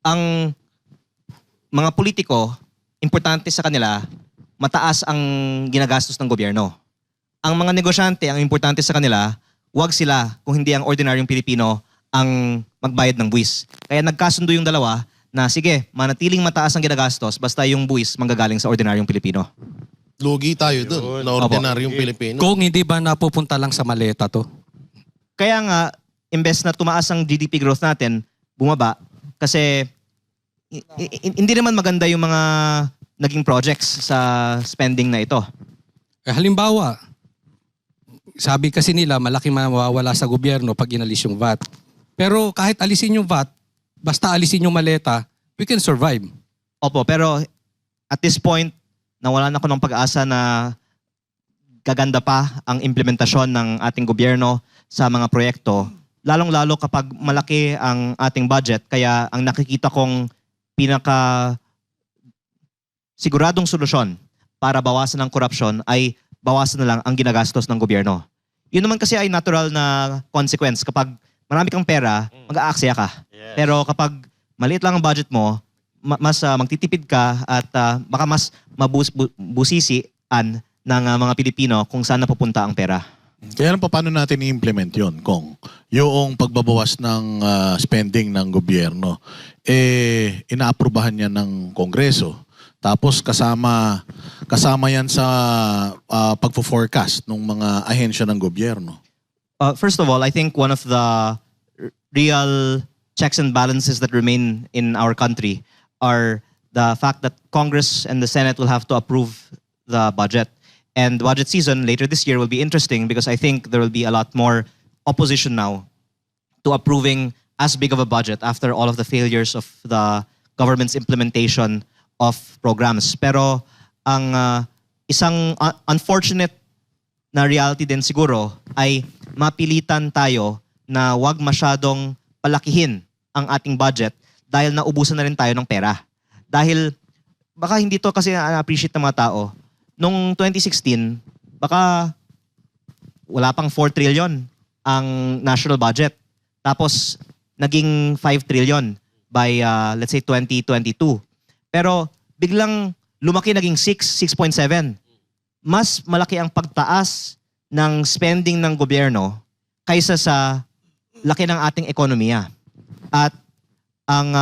ang mga politiko, importante sa kanila, mataas ang ginagastos ng gobyerno. Ang mga negosyante, ang importante sa kanila, wag sila kung hindi ang ordinaryong Pilipino ang magbayad ng buwis. Kaya nagkasundo yung dalawa na sige, manatiling mataas ang ginagastos basta yung buwis manggagaling sa ordinaryong Pilipino. Lugi tayo dun, na ordinaryong Pilipino. Kung hindi ba napupunta lang sa maleta to? Kaya nga, imbes na tumaas ang GDP growth natin, bumaba. Kasi hindi naman maganda yung mga naging projects sa spending na ito. Halimbawa, sabi kasi nila malaki mawawala sa gobyerno pag inalis yung VAT. Pero kahit alisin yung VAT, basta alisin yung maleta, we can survive. Opo, pero at this point, nawalan ako ng pag-asa na gaganda pa ang implementasyon ng ating gobyerno sa mga proyekto, lalong-lalo kapag malaki ang ating budget. Kaya ang nakikita kong pinaka siguradong solusyon para bawasan ang korupsyon ay bawasan na lang ang ginagastos ng gobyerno. Yun naman kasi ay natural na consequence. Kapag marami kang pera, mag-aaksaya ka. Pero kapag maliit lang ang budget mo, mas magtitipid ka at baka mas mabusisian ng mga Pilipino kung saan napupunta ang pera. Kaya paano natin i-implement yun, Kong? Yung pagbabawas ng spending ng gobyerno, inaaprubahan niya ng Kongreso. Tapos kasama yan sa pagfo-forecast ng mga ahensya ng gobyerno. First of all, I think one of the real checks and balances that remain in our country are the fact that Congress and the Senate will have to approve the budget. And the budget season later this year will be interesting because I think there will be a lot more opposition now to approving as big of a budget after all of the failures of the government's implementation of programs. Pero ang isang unfortunate na reality din siguro ay mapilitan tayo na wag masyadong palakihin ang ating budget dahil naubusan na rin tayo ng pera. Dahil baka hindi to kasi na-appreciate ng mga tao. Noong 2016, baka wala pang 4 trillion ang national budget. Tapos naging 5 trillion by let's say 2022. Pero biglang lumaki naging 6.7. Mas malaki ang pagtaas ng spending ng gobyerno kaysa sa laki ng ating ekonomiya. At ang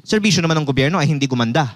serbisyo naman ng gobyerno ay hindi gumanda.